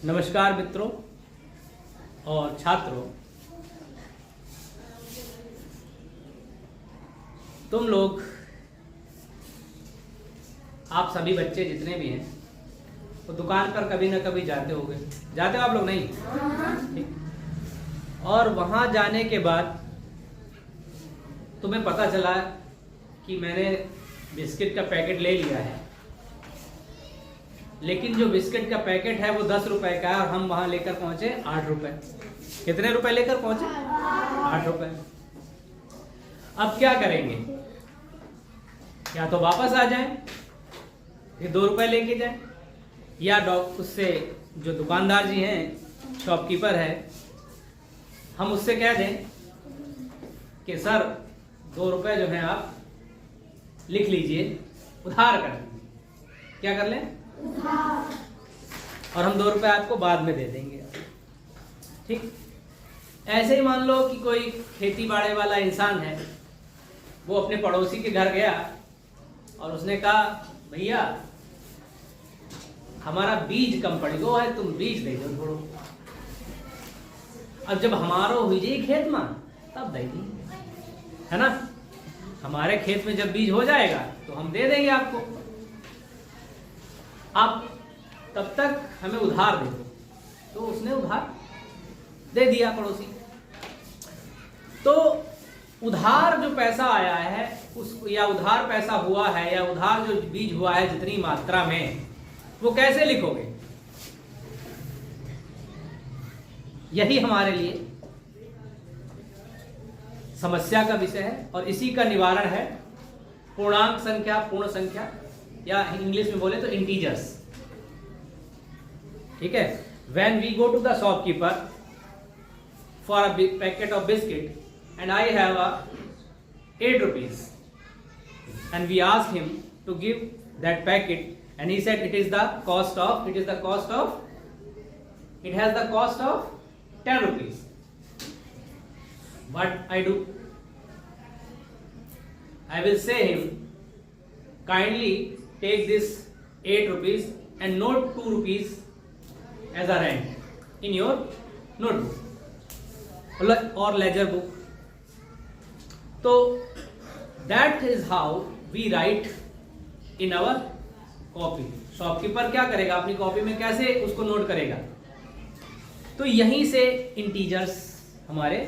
नमस्कार मित्रों और छात्रों, तुम लोग, आप सभी बच्चे जितने भी हैं वो दुकान पर कभी ना कभी जाते होंगे। जाते हो आप लोग? नहीं? ठीक। और वहाँ जाने के बाद तुम्हें पता चला कि मैंने बिस्किट का पैकेट ले लिया है, लेकिन जो बिस्किट का पैकेट है वो 10 रुपए का है और हम वहां लेकर पहुंचे 8 रुपए। कितने रुपए लेकर पहुंचे? 8 रुपए। अब क्या करेंगे? या तो वापस आ जाएं, फिर 2 रुपए लेके जाएं, या उससे जो दुकानदार जी हैं, शॉपकीपर है, हम उससे कह दें कि सर 2 रुपए जो है आप लिख लीजिए, उधार कर दीजिए। क्या कर लें? और हम 2 रुपए आपको बाद में दे देंगे। ठीक। ऐसे ही मान लो कि कोई खेती बाड़ी वाला इंसान है, वो अपने पड़ोसी के घर गया और उसने कहा, भैया हमारा बीज कम पड़ गया है, तुम बीज दे दो थोड़ो। अब जब हमारो हुई जाए खेत में तब दे दी, है ना? हमारे खेत में जब बीज हो जाएगा तो हम दे देंगे आपको, आप तब तक हमें उधार दे दो। तो उसने उधार दे दिया पड़ोसी। तो उधार जो पैसा आया है उस, या उधार पैसा हुआ है, या उधार जो बीज हुआ है जितनी मात्रा में, वो कैसे लिखोगे? यही हमारे लिए समस्या का विषय है और इसी का निवारण है पूर्णांक संख्या, पूर्ण संख्या, या इंग्लिश में बोले तो इंटीजर्स। ठीक है। When we go to the shopkeeper for a big packet of biscuit and I have a 8 rupees and we ask him to give that packet and he said it has the cost of 10 rupees. What I do? I will say him, kindly take this 8 rupees and note 2 rupees as a rent in your notebook or ledger book. So that is how we write in our copy. Shopkeeper क्या करेगा? अपनी copy में कैसे उसको note करेगा? तो यहीं से इंटीजर्स हमारे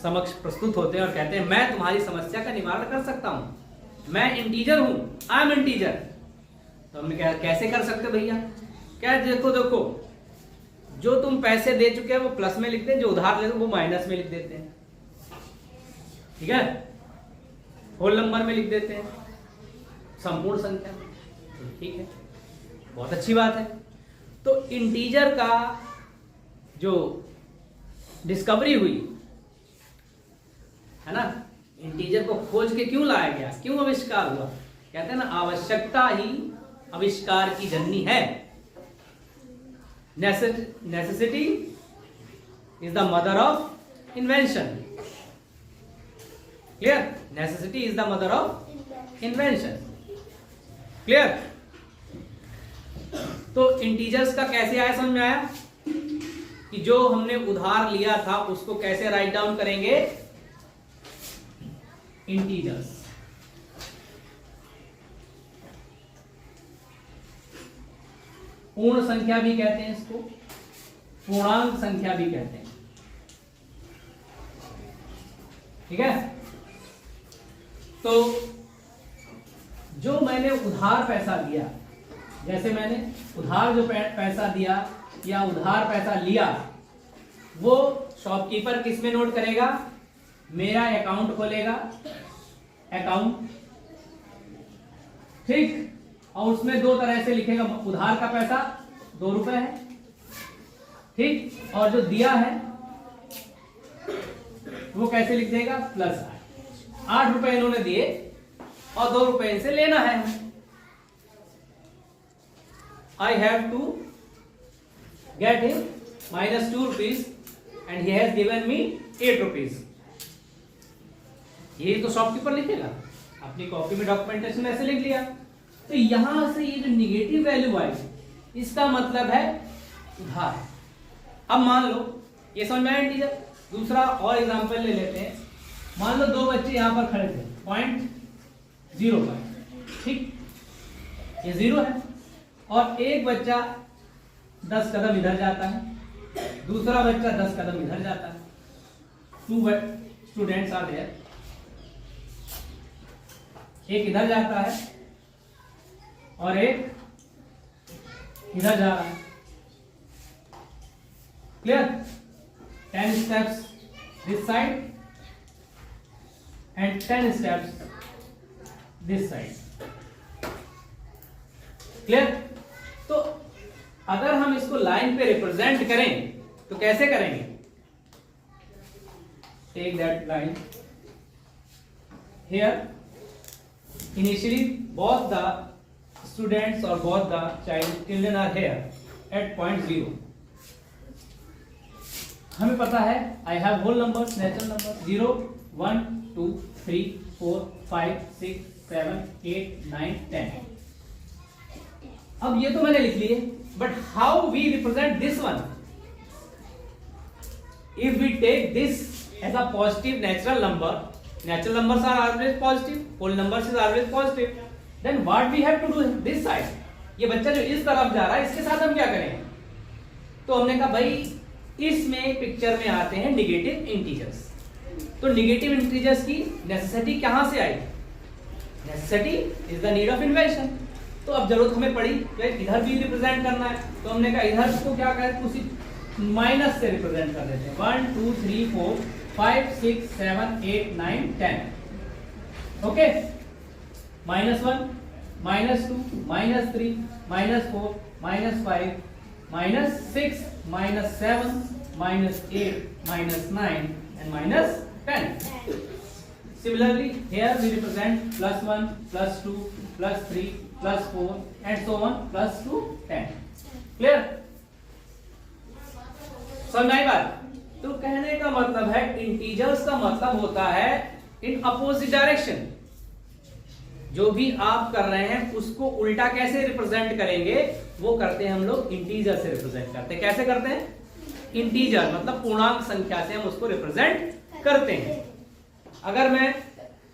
समक्ष प्रस्तुत होते हैं और कहते हैं मैं तुम्हारी समस्या का निवारण कर सकता हूं, मैं इंटीजर हूं, आई एम इंटीजर। तो हमने कैसे कर सकते भैया? क्या? देखो जो तुम पैसे दे चुके हैं वो प्लस में लिखते हैं, जो उधार लेते हैं वो माइनस में लिख देते हैं। ठीक है। होल नंबर में लिख देते हैं, संपूर्ण संख्या। ठीक है, बहुत अच्छी बात है। तो इंटीजर का जो डिस्कवरी हुई है ना, इंटीजर को खोज के क्यों लाया गया, क्यों आविष्कार हुआ? कहते हैं ना, आवश्यकता ही आविष्कार की जननी है। Necessity is the mother of invention. Clear? Necessity is the mother of invention. Clear? तो इंटीजर्स का कैसे आया? समझ में आया कि जो हमने उधार लिया था उसको कैसे राइट डाउन करेंगे? इंटीजर्स। पूर्ण संख्या भी कहते हैं इसको, पूर्णांक संख्या भी कहते हैं। ठीक है। तो जो मैंने उधार पैसा दिया, जैसे मैंने उधार जो पैसा दिया या उधार पैसा लिया, वो शॉपकीपर किस में नोट करेगा? मेरा अकाउंट खोलेगा, अकाउंट। ठीक। और उसमें 2 तरह से लिखेगा, उधार का पैसा 2 रुपए है, ठीक, और जो दिया है वो कैसे लिख देगा? प्लस 8 रुपए इन्होंने दिए और 2 रुपए इनसे लेना है। I have to get him minus 2 rupees and he has given me 8 rupees. ये तो शॉपकीपर लिखेगा, अपनी कॉपी में डॉक्यूमेंटेशन ऐसे लिख लिया। तो यहां से ये जो निगेटिव वैल्यू आई, इसका मतलब है उधार। अब मान लो ये समझ में आया इंटीजर। दूसरा और एग्जांपल ले लेते हैं। मान लो दो बच्चे यहां पर खड़े थे 0.05, ठीक, ये 0 है, और एक बच्चा 10 कदम इधर जाता है, दूसरा बच्चा 10 कदम इधर जाता है। 2 स्टूडेंट्स आर देयर, एक इधर जाता है और एक इधर जा रहा है। Clear? 10 steps this side and 10 steps this side. Clear? तो अगर हम इसको लाइन पे रिप्रेजेंट करें तो कैसे करेंगे? Take that line here. Initially both the students or both the children are here at point 0. हमें पता है I have whole numbers, natural numbers 0, 1, 2, 3, 4, 5, 6, 7, 8, 9, 10. अब ये तो मैंने लिख लिए, but how we represent this one? If we take this as a positive natural number, natural numbers are always positive, whole numbers is always positive, then what we have to do this side? ये बच्चा जो इस तरफ जा रहा है इसके साथ हम क्या करेंगे? तो हमने कहा भाई इसमें पिक्चर में आते हैं निगेटिव इंटीजर्स। तो निगेटिव इंटीजर्स की नेसेसिटी कहां से आई? Necessity is the need of invention. तो अब जरूरत हमें पड़ी इधर भी रिप्रेजेंट करना है, तो हमने कहा इधर को क्या करें, उसी माइनस से रिप्रेजेंट कर देते हैं। 1, 2, 3, 4, 5, 6, 7, 8, 9, 10। Okay, -1, -2, -3, -4, -5, -6, -7, -8, -9 and -10. Similarly, here we represent +1, +2, +3, +4 and so on +2, 10. Clear? समझ आई बात? तो कहने का मतलब है इंटीजर्स का मतलब होता है इन अपोजिट डायरेक्शन। जो भी आप कर रहे हैं उसको उल्टा कैसे रिप्रेजेंट करेंगे, वो करते हैं हम लोग इंटीजर से रिप्रेजेंट करते हैं। कैसे करते हैं? इंटीजर मतलब पूर्णांक संख्या से हम उसको रिप्रेजेंट करते हैं। अगर मैं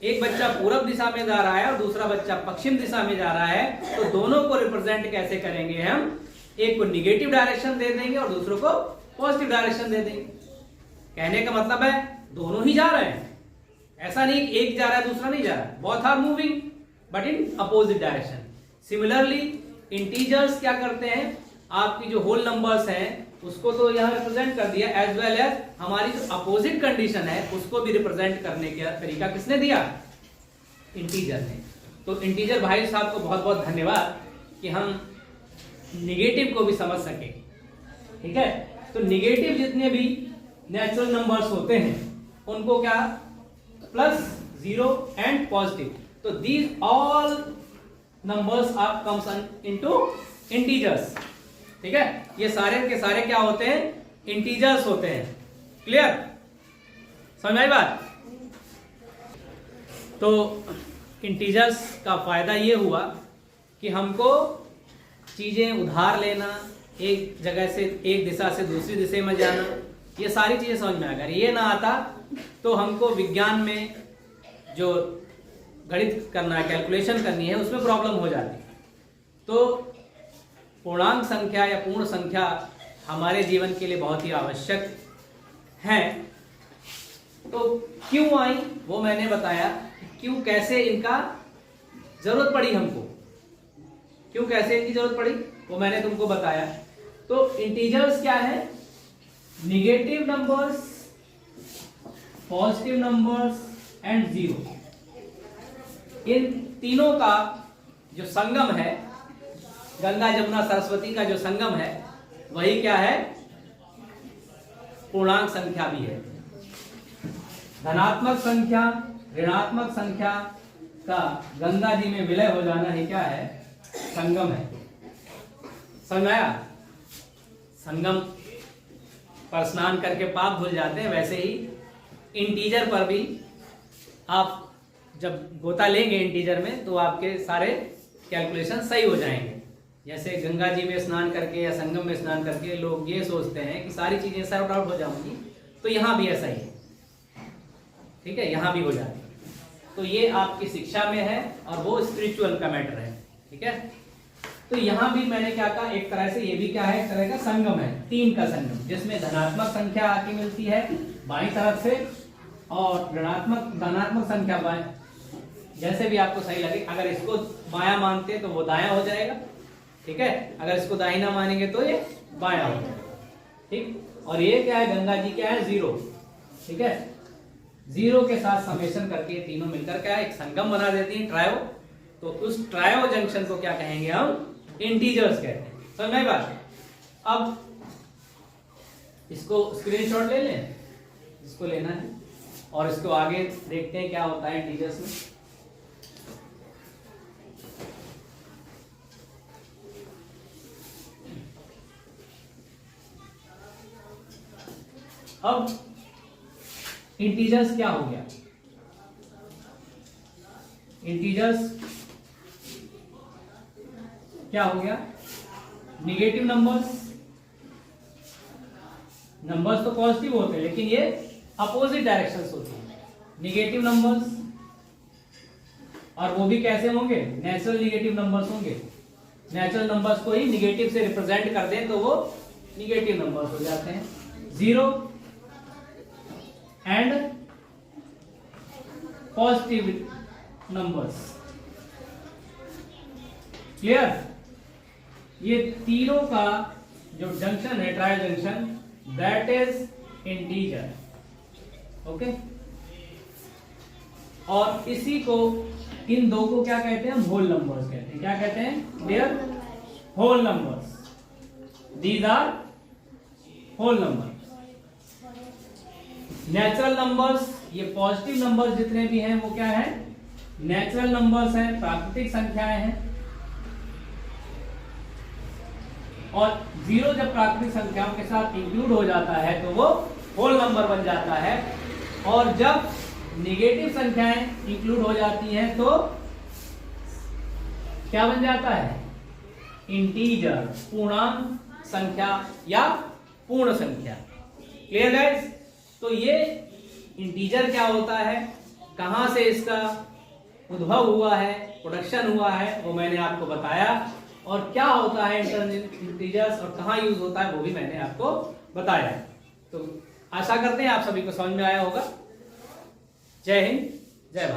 एक बच्चा पूरब दिशा में जा रहा है और दूसरा बच्चा पश्चिम दिशा में जा रहा है, तो दोनों को रिप्रेजेंट कैसे करेंगे हम? एक को निगेटिव डायरेक्शन दे देंगे और दूसरों को पॉजिटिव डायरेक्शन दे देंगे। कहने का मतलब है दोनों ही जा रहे हैं, ऐसा नहीं कि एक जा रहा है दूसरा नहीं जा रहा है। Both are moving but in opposite direction. Similarly integers क्या करते हैं, आपकी जो होल नंबर्स हैं उसको तो यहां रिप्रेजेंट कर दिया, एज वेल एज हमारी जो अपोजिट कंडीशन है उसको भी रिप्रेजेंट करने का तरीका किसने दिया? इंटीजर ने। तो इंटीजर भाई साहब को बहुत बहुत धन्यवाद कि हम निगेटिव को भी समझ सके। ठीक है, तो निगेटिव जितने भी नेचुरल नंबर्स होते हैं उनको क्या +0 एंड पॉजिटिव, तो these all numbers are comes into integers. ठीक है, ये सारे के सारे क्या होते हैं? इंटीजर्स होते हैं। क्लियर? समझ आई बात? तो इंटीजर्स का फायदा ये हुआ कि हमको चीजें उधार लेना, एक जगह से एक दिशा से दूसरी दिशा में जाना, ये सारी चीजें समझ में आ गई। ये ना आता तो हमको विज्ञान में जो गणित करना है, कैलकुलेशन करनी है, उसमें प्रॉब्लम हो जाती। तो पूर्णांक संख्या या पूर्ण संख्या हमारे जीवन के लिए बहुत ही आवश्यक है। तो क्यों आई वो मैंने बताया, क्यों कैसे इनका जरूरत पड़ी हमको, क्यों कैसे इनकी जरूरत पड़ी वो मैंने तुमको बताया। तो इंटीजर्स क्या है? Negative numbers, positive numbers and 0। इन तीनों का जो संगम है, गंगा जमुना सरस्वती का जो संगम है, वही क्या है? पूर्णांक संख्या भी है। धनात्मक संख्या, ऋणात्मक संख्या का गंगा जी में विलय हो जाना ही क्या है? संगम है। समझ आया? संगम पर स्नान करके पाप धुल जाते हैं, वैसे ही इंटीजर पर भी आप जब गोता लेंगे इंटीजर में तो आपके सारे कैलकुलेशन सही हो जाएंगे। जैसे गंगा जी में स्नान करके या संगम में स्नान करके लोग ये सोचते हैं कि सारी चीजें सॉर्ट आउट हो जाऊंगी, तो यहाँ भी ऐसा ही है, ठीक है, यहाँ भी हो जाती है। तो ये आपकी शिक्षा में है और वो स्पिरिचुअल का मैटर है, ठीक है। तो यहाँ भी मैंने क्या कहा, एक तरह से ये भी क्या है, एक तरह का संगम है, 3 का संगम, जिसमें धनात्मक संख्या आके मिलती है बाईं तरफ से और धनात्मक संख्या बाएं, जैसे भी आपको सही लगे। अगर इसको बायां मानते हैं तो वो दायां हो जाएगा, ठीक है, अगर इसको दाहिना मानेंगे तो ये बायां हो जाएगा, ठीक। और ये क्या है, गंगा जी क्या है, 0, ठीक है, 0 के साथ समेशन करके तीनों मिलकर क्या है, एक संगम बना देती है, ट्रायो। तो उस ट्रायो जंक्शन को क्या कहेंगे हम, इंटीजर्स कहते हैं, समझ में बात। अब इसको स्क्रीनशॉट ले लें, इसको लेना है और इसको आगे देखते हैं क्या होता है इंटीजर्स में। अब इंटीजर्स क्या हो गया, इंटीजर्स क्या हो गया, निगेटिव नंबर्स। नंबर्स तो पॉजिटिव होते हैं लेकिन ये अपोजिट डायरेक्शंस होती है, निगेटिव नंबर्स। और वो भी कैसे होंगे, नेचुरल निगेटिव नंबर्स होंगे। नेचुरल नंबर्स को ही निगेटिव से रिप्रेजेंट कर दें तो वो निगेटिव नंबर्स हो जाते हैं। 0 एंड पॉजिटिव नंबर्स, क्लियर। ये तीनों का जो जंक्शन है, tri junction, that is integer, okay. और इसी को, इन दो को क्या कहते हैं, होल नंबर्स कहते हैं। क्या कहते हैं, there whole numbers, these are whole numbers. Natural numbers, ये पॉजिटिव नंबर्स जितने भी हैं वो क्या है, नेचुरल नंबर्स हैं, प्राकृतिक संख्याएं हैं। और 0 जब प्राकृतिक संख्याओं के साथ इंक्लूड हो जाता है तो वो होल नंबर बन जाता है। और जब नेगेटिव संख्याएं इंक्लूड हो जाती हैं तो क्या बन जाता है, इंटीजर, पूर्णांक संख्या या पूर्ण संख्या। Clear guys. तो ये इंटीजर क्या होता है, कहां से इसका उद्भव हुआ है, प्रोडक्शन हुआ है, वो मैंने आपको बताया। और क्या होता है इंटीजर्स और कहां यूज होता है वो भी मैंने आपको बताया। तो आशा करते हैं आप सभी को समझ में आया होगा। जय हिंद, जय भारत।